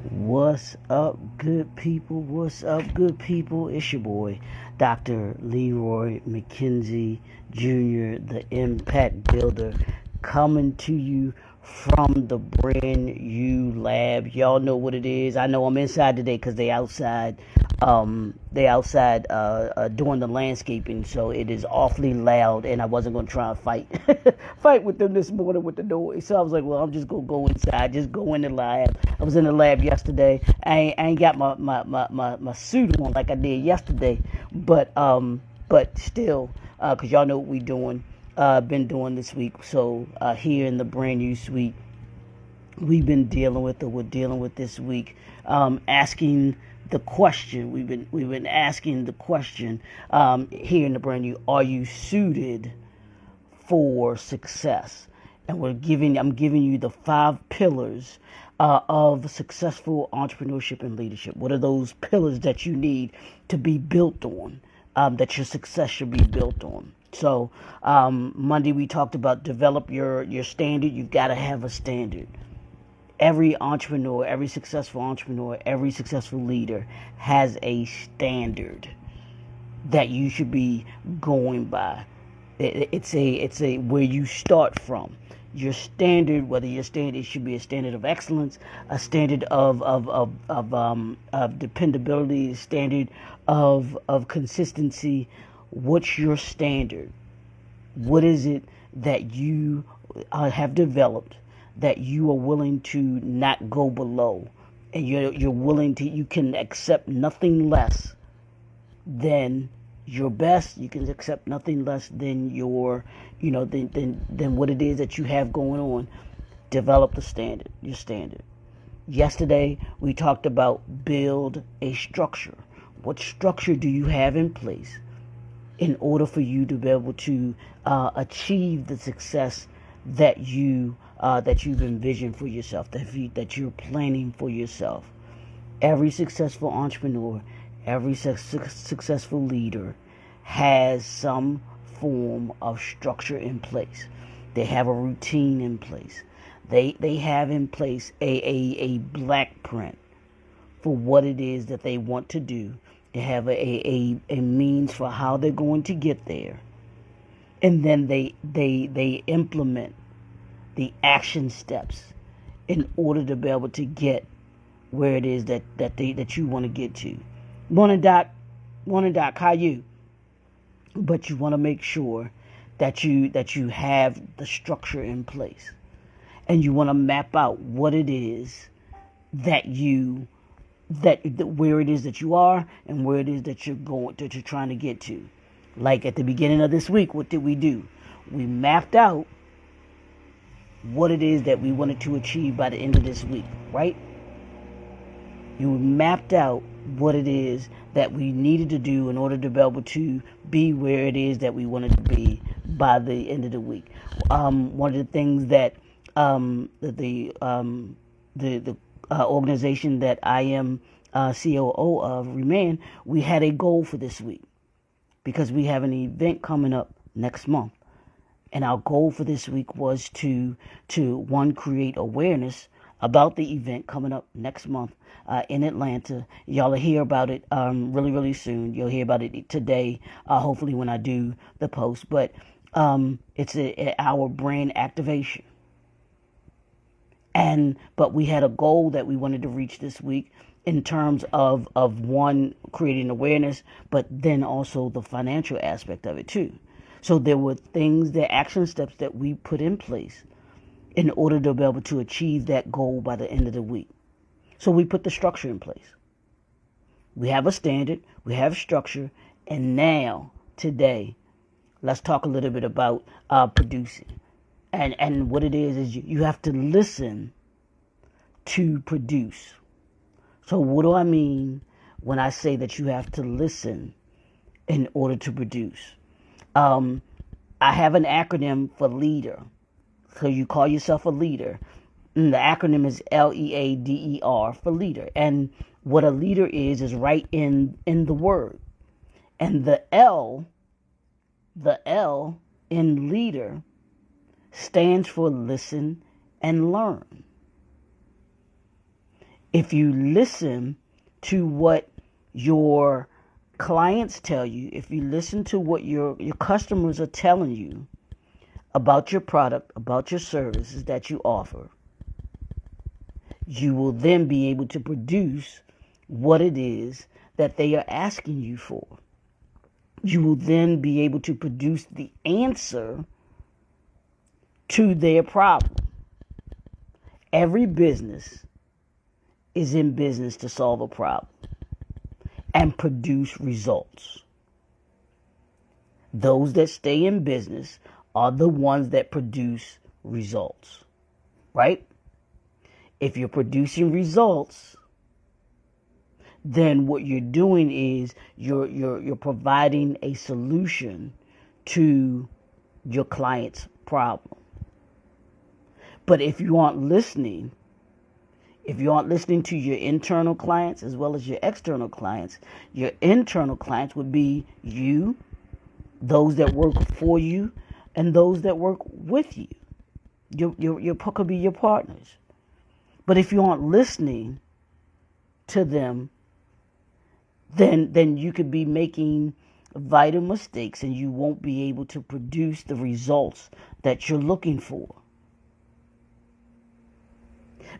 What's up, good people? What's up, good people? It's your boy, Dr. Leroy McKenzie Jr., the Impact Builder, coming to you from the brand new lab. Y'all know what it is. I know I'm inside today because they outside. Doing the landscaping, so it is awfully loud, and I wasn't gonna try and fight with them this morning with the noise. So I was like, well, I'm just gonna go inside, just go in the lab. I was in the lab yesterday. I ain't got my suit on like I did yesterday, but still, cause y'all know what we doing. Been doing this week. So here in the brand new suite, we've been dealing with, or we're dealing with this week, asking the question. We've been asking the question here in the brand new: are you suited for success? And I'm giving you the 5 pillars of successful entrepreneurship and leadership. What are those pillars that you need to be built on? That your success should be built on. So Monday we talked about develop your standard. You've got to have a standard. Every entrepreneur, every successful entrepreneur, every successful leader has a standard that you should be going by. It's a where you start from. Your standard, whether your standard should be a standard of excellence, a standard of dependability, a standard of consistency. What's your standard? What is it that you have developed that you are willing to not go below, and you're willing to, you can accept nothing less than your best. You can accept nothing less than your, than what it is that you have going on. Develop the standard, your standard. Yesterday we talked about build a structure. What structure do you have in place in order for you to be able to achieve the success that you've envisioned for yourself, that you're planning for yourself? Every successful entrepreneur, every successful leader has some form of structure in place. They have a routine in place. They have in place a black print for what it is that they want to do. They have a means for how they're going to get there. And then they implement the action steps in order to be able to get where it is that you want to get to. Morning, Doc. How you? But you want to make sure that you have the structure in place, and you want to map out what it is that where it is that you are and where it is that you're trying to get to. Like at the beginning of this week, what did we do? We mapped out what it is that we wanted to achieve by the end of this week, right? You mapped out what it is that we needed to do in order to be able to be where it is that we wanted to be by the end of the week. One of the things that the organization that I am COO of, Remain, we had a goal for this week because we have an event coming up next month. And our goal for this week was to one, create awareness about the event coming up next month in Atlanta. Y'all will hear about it really, really soon. You'll hear about it today, hopefully when I do the post. But it's our brand activation. But we had a goal that we wanted to reach this week in terms of one, creating awareness, but then also the financial aspect of it too. So there were things, the action steps that we put in place in order to be able to achieve that goal by the end of the week. So we put the structure in place. We have a standard, we have structure, and now, today, let's talk a little bit about producing. And what it is you have to listen to produce. So what do I mean when I say that you have to listen in order to produce? I have an acronym for leader. So you call yourself a leader. And the acronym is LEADER for leader. And what a leader is right in the word. And the L in leader stands for listen and learn. If you listen to what your clients tell you, if you listen to what your customers are telling you about your product, about your services that you offer, you will then be able to produce what it is that they are asking you for. You will then be able to produce the answer to their problem. Every business is in business to solve a problem and produce results. Those that stay in business are the ones that produce results, right? If you're producing results, then what you're doing is you're providing a solution to your client's problem. But if you aren't listening to your internal clients as well as your external clients, your internal clients would be you, those that work for you, and those that work with you. Your could be your partners. But if you aren't listening to them, then you could be making vital mistakes and you won't be able to produce the results that you're looking for.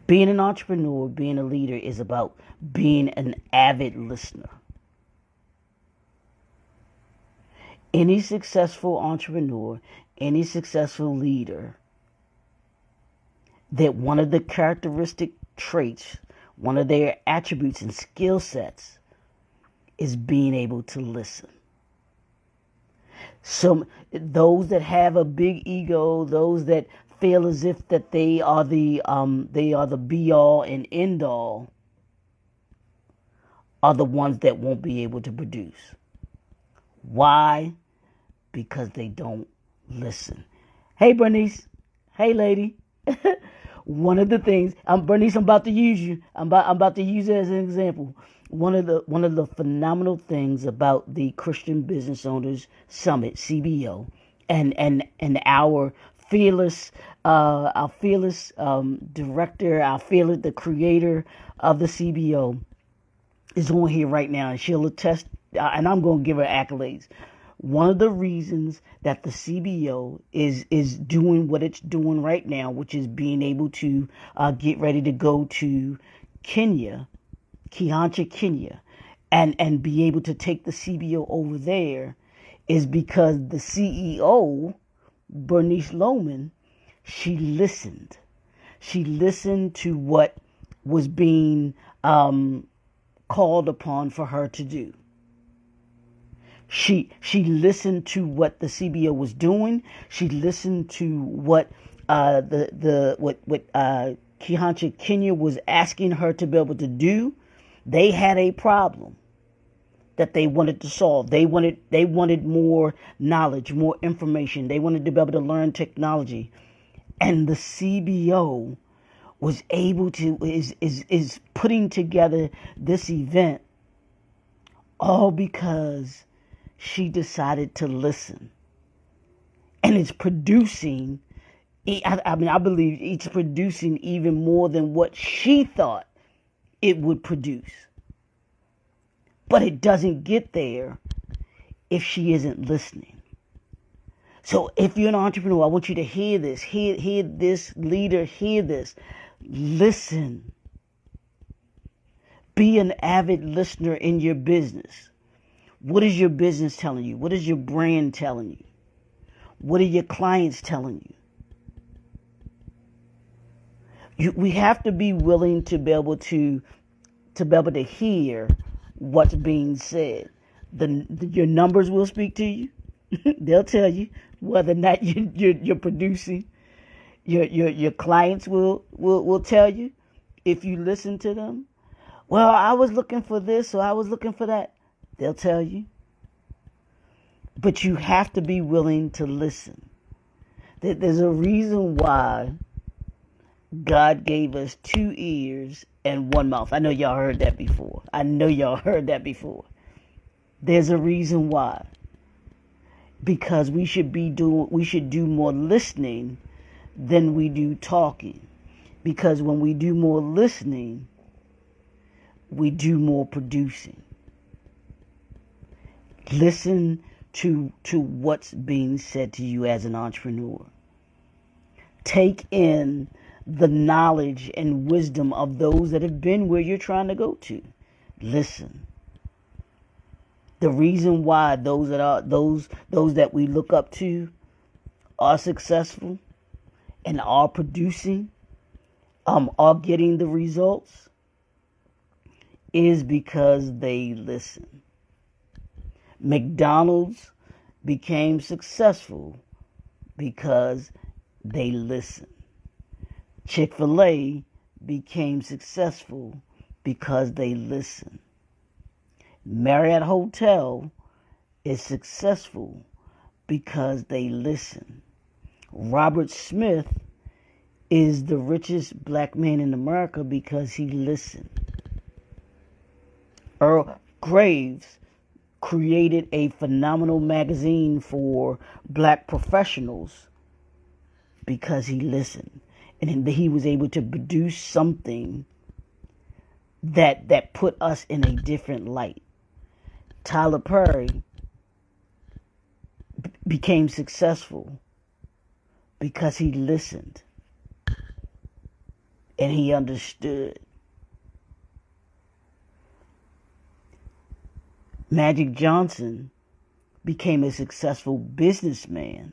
Being an entrepreneur, being a leader is about being an avid listener. Any successful entrepreneur, any successful leader, that one of the characteristic traits, one of their attributes and skill sets is being able to listen. So those that have a big ego, those that feel as if that they are the be all and end all, are the ones that won't be able to produce. Why? Because they don't listen. Hey, Bernice. Hey, lady. One of the things, Bernice, I'm about to use you. I'm about to use it as an example. One of the phenomenal things about the Christian Business Owners Summit, CBO, and our fearless director, the creator of the CBO is on here right now, and she'll attest. And I'm going to give her accolades. One of the reasons that the CBO is doing what it's doing right now, which is being able to get ready to go to Kenya, and be able to take the CBO over there, is because the CEO, Bernice Lohman, she listened. She listened to what was being called upon for her to do. She listened to what the CBO was doing. She listened to what Kihancha Kenya was asking her to be able to do. They had a problem that they wanted to solve. They wanted more knowledge, more information. They wanted to be able to learn technology, and the CBO was able to is putting together this event all because she decided to listen. And it's producing, I believe it's producing even more than what she thought it would produce. But it doesn't get there if she isn't listening. So if you're an entrepreneur, I want you to hear this. Hear this, leader, hear this. Listen. Be an avid listener in your business. What is your business telling you? What is your brand telling you? What are your clients telling you? We have to be willing to be able to hear what's being said. Your numbers will speak to you. They'll tell you whether or not you're producing. Your clients will tell you if you listen to them. Well, I was looking for this, or I was looking for that. They'll tell you. But you have to be willing to listen. There's a reason why God gave us 2 ears and 1 mouth. I know y'all heard that before. There's a reason why. Because we should do more listening than we do talking. Because when we do more listening, we do more producing. Listen to what's being said to you as an entrepreneur. Take in the knowledge and wisdom of those that have been where you're trying to go to. Listen. The reason why those that we look up to are successful and are producing, are getting the results, is because they listen. McDonald's became successful because they listened. Chick-fil-A became successful because they listened. Marriott Hotel is successful because they listen. Robert Smith is the richest black man in America because he listened. Earl Graves created a phenomenal magazine for black professionals because he listened. And he was able to produce something that put us in a different light. Tyler Perry became successful because he listened and he understood. Magic Johnson became a successful businessman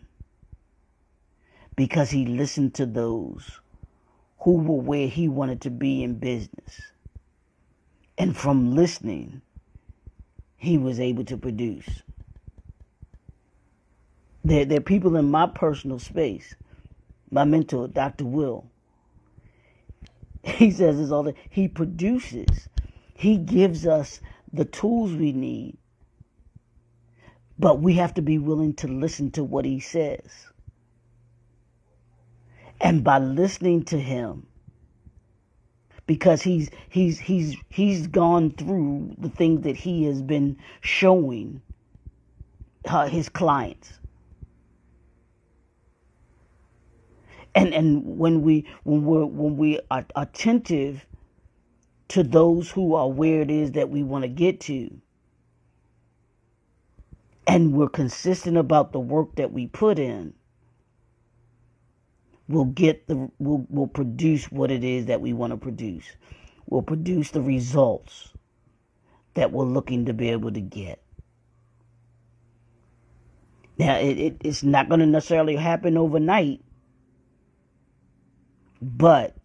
because he listened to those who were where he wanted to be in business. And from listening, he was able to produce. There are people in my personal space. My mentor, Dr. Will, he says this all the time. He produces. He gives us the tools we need. But we have to be willing to listen to what he says. And by listening to him, because he's gone through the things that he has been showing his clients. And when we are attentive to those who are where it is that we want to get to, and we're consistent about the work that we put in, we'll produce what it is that we want to produce. We'll produce the results that we're looking to be able to get. Now, it's not going to necessarily happen overnight, but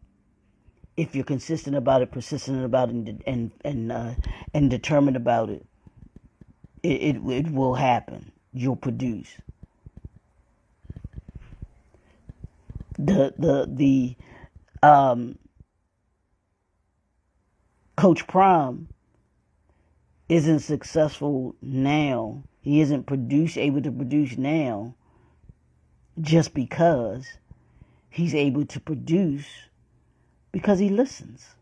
if you're consistent about it, persistent about it, and determined about it, it will happen. You'll produce. The Coach Prime isn't successful now. He isn't able to produce now just because he's able to produce because he listens.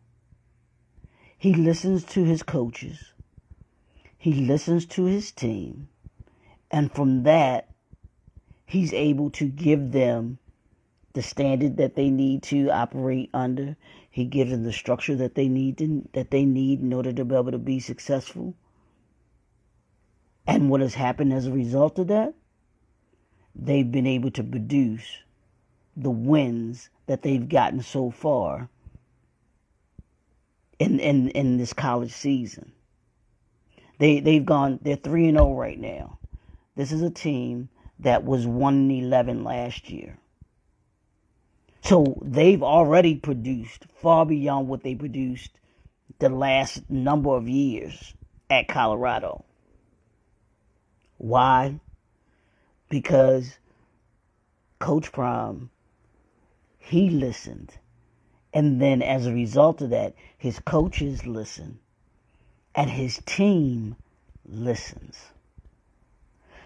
He listens to his coaches. He listens to his team. And from that, he's able to give them the standard that they need to operate under. He gives them the structure that they need in order to be able to be successful. And what has happened as a result of that? They've been able to produce the wins that they've gotten so far in this college season. They're 3-0 right now. This is a team that was 1-11 last year. So they've already produced far beyond what they produced the last number of years at Colorado. Why? Because Coach Prime, he listened. And then as a result of that, his coaches listen. And his team listens.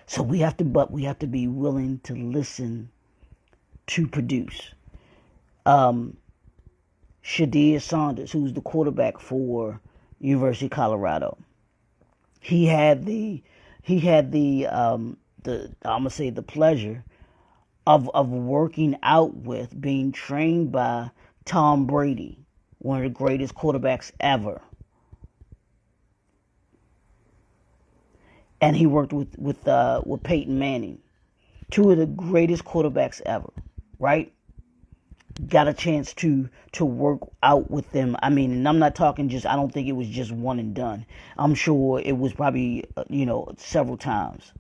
So we have to be willing to listen to produce. Shadir Saunders, who's the quarterback for University of Colorado, he had the I'm gonna say the pleasure of working out with, being trained by Tom Brady, one of the greatest quarterbacks ever. and he worked with Peyton Manning, two of the greatest quarterbacks ever, right? Got a chance to work out with them. I mean, and I'm not talking just, I don't think it was just one and done. I'm sure it was probably, several times.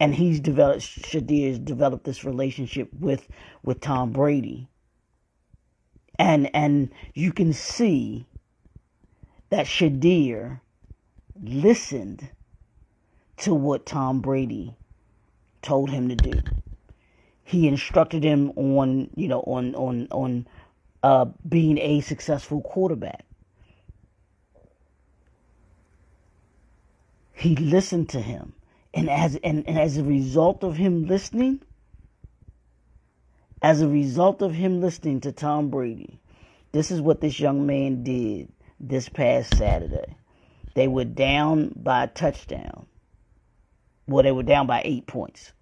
And Shadir's developed this relationship with Tom Brady. And you can see that Shadir listened to what Tom Brady told him to do. He instructed him on being a successful quarterback. He listened to him, and as a result of him listening, to Tom Brady, this is what this young man did this past Saturday. They were down by a touchdown. Well, they were down by 8 points.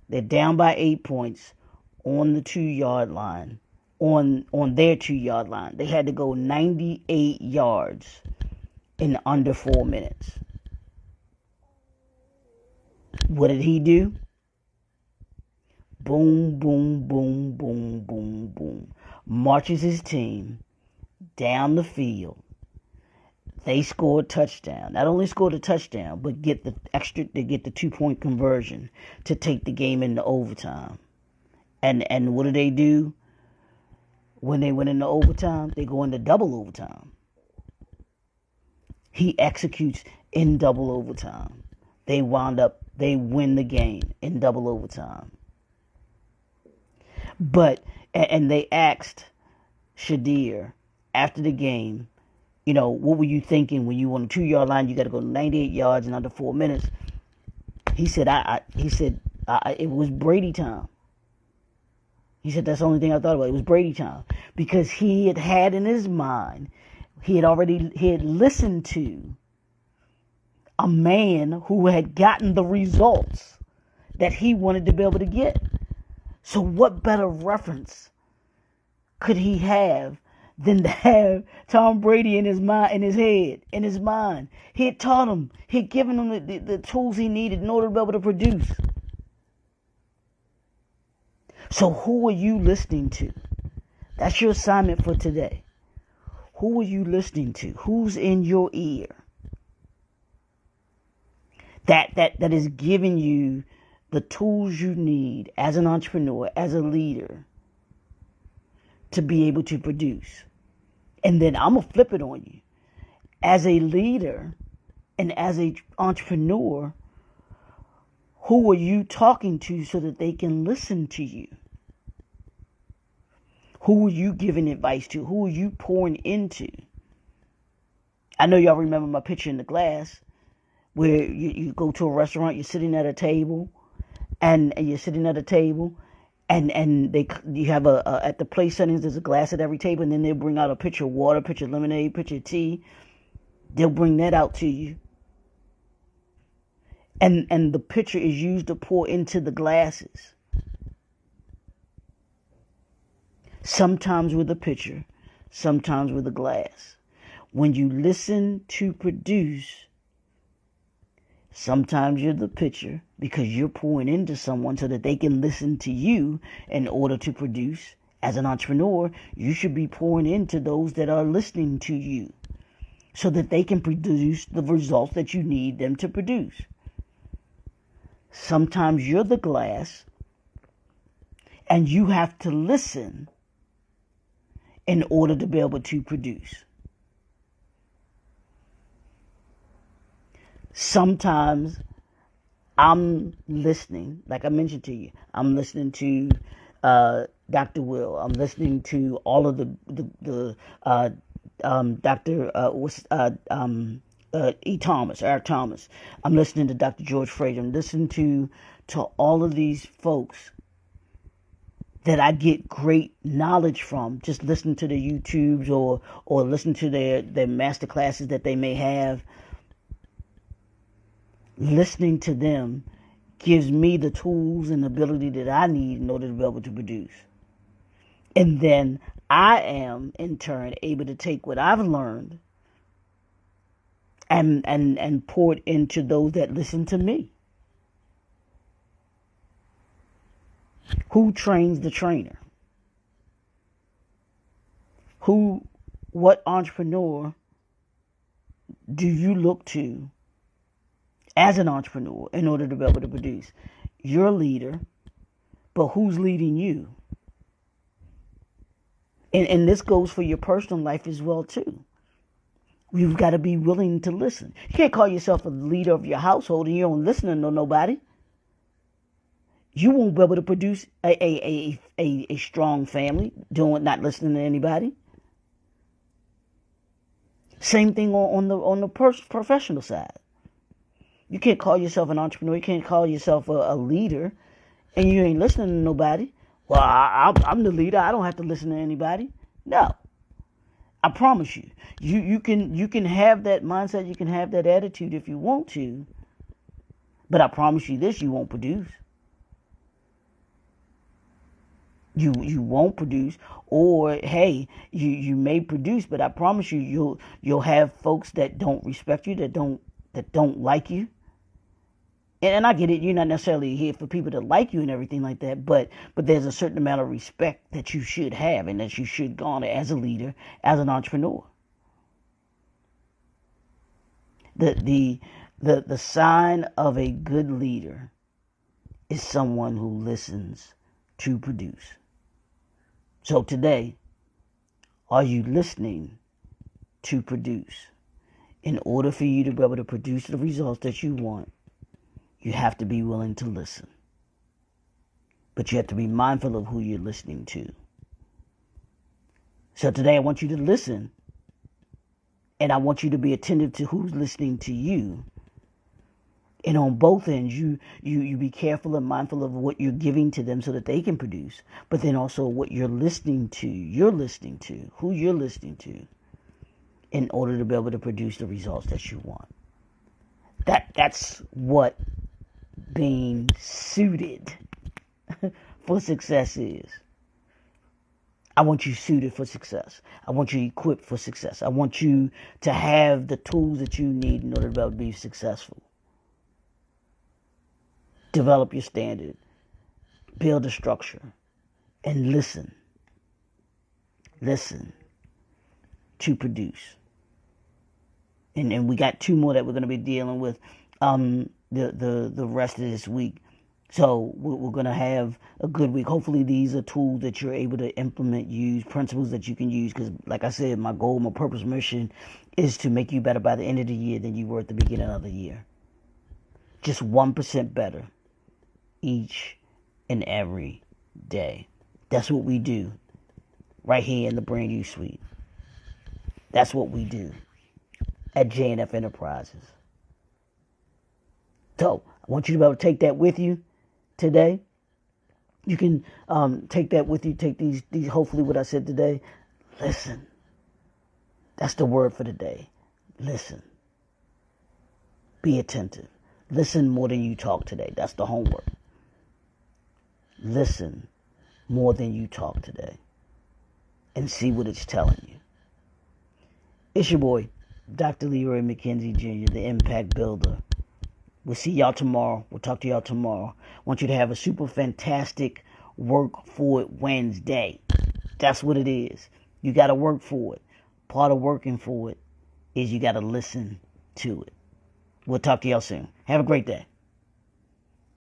They're down by 8 points on the 2-yard line, on their 2-yard line. They had to go 98 yards in under 4 minutes. What did he do? Boom, boom, boom, boom, boom, boom. Marches his team down the field. They scored a touchdown. Not only scored a touchdown, but get the 2-point conversion to take the game into overtime. And what do? When they went into overtime, they go into double overtime. He executes in double overtime. They win the game in double overtime. But, and they asked Shadir after the game, what were you thinking when you were on the 2-yard line? You got to go 98 yards in under 4 minutes. He said, it was Brady time. He said, that's the only thing I thought about. It was Brady time. Because he had in his mind, he had listened to a man who had gotten the results that he wanted to be able to get. So what better reference could he have than to have Tom Brady in his mind, in his mind? He had taught him, he had given him the tools he needed in order to be able to produce. So who are you listening to? That's your assignment for today. Who are you listening to? Who's in your ear? That is giving you the tools you need as an entrepreneur, as a leader, to be able to produce. And then I'm going to flip it on you. As a leader and as an entrepreneur, who are you talking to so that they can listen to you? Who are you giving advice to? Who are you pouring into? I know y'all remember my picture in the glass where you go to a restaurant, you're sitting at a table, and you have at the place settings, there's a glass at every table, and then they'll bring out a pitcher of water, pitcher of lemonade, pitcher of tea. They'll bring that out to you. And the pitcher is used to pour into the glasses. Sometimes with a pitcher, sometimes with a glass. When you listen to produce, sometimes you're the pitcher because you're pouring into someone so that they can listen to you in order to produce. As an entrepreneur, you should be pouring into those that are listening to you so that they can produce the results that you need them to produce. Sometimes you're the glass and you have to listen in order to be able to produce. Sometimes I'm listening, like I mentioned to you, I'm listening to Dr. Will. I'm listening to all of the Dr. E. Thomas, R. Thomas. I'm listening to Dr. George Fraser. I'm listening to all of these folks that I get great knowledge from, just listening to their YouTubes or listen to their master classes that they may have. Listening to them gives me the tools and ability that I need in order to be able to produce. And then I am, in turn, able to take what I've learned and pour it into those that listen to me. Who trains the trainer? What entrepreneur do you look to as an entrepreneur in order to be able to produce? You're a leader, but who's leading you? And this goes for your personal life as well, too. You've got to be willing to listen. You can't call yourself a leader of your household and you don't listen to nobody. You won't be able to produce a strong family not listening to anybody. Same thing on the professional side. You can't call yourself an entrepreneur. You can't call yourself a leader, and you ain't listening to nobody. Well, I'm the leader. I don't have to listen to anybody. No, I promise you. You can have that mindset. You can have that attitude if you want to, but I promise you this: you won't produce. You won't produce, or hey, you may produce, but I promise you you'll have folks that don't respect you, that don't like you. And I get it, you're not necessarily here for people to like you and everything like that, but there's a certain amount of respect that you should have and that you should garner as a leader, as an entrepreneur. The sign of a good leader is someone who listens to produce. So today, are you listening to produce? In order for you to be able to produce the results that you want, you have to be willing to listen. But you have to be mindful of who you're listening to. So today I want you to listen, and I want you to be attentive to who's listening to you. And on both ends, you be careful and mindful of what you're giving to them so that they can produce. But then also what you're listening to, who you're listening to, in order to be able to produce the results that you want. That's what being suited for success is. I want you suited for success. I want you equipped for success. I want you to have the tools that you need in order to be able to be successful. Develop your standard, build a structure, and listen. Listen to produce. And we got 2 more that we're going to be dealing with the rest of this week. So we're going to have a good week. Hopefully these are tools that you're able to implement, use, principles that you can use. Because like I said, my goal, my purpose, mission is to make you better by the end of the year than you were at the beginning of the year. Just 1% better each and every day. That's what we do right here in the Brand New Suite. That's what we do at JNF Enterprises. So I want you to be able to take that with you today. You can take that with you. Take these hopefully what I said today. Listen. That's the word for today. Listen. Be attentive. Listen more than you talk today. That's the homework. Listen more than you talk today. And see what it's telling you. It's your boy, Dr. Leroy McKenzie Jr., the Impact Builder. We'll see y'all tomorrow. We'll talk to y'all tomorrow. I want you to have a super fantastic Work For It Wednesday. That's what it is. You got to work for it. Part of working for it is you got to listen to it. We'll talk to y'all soon. Have a great day.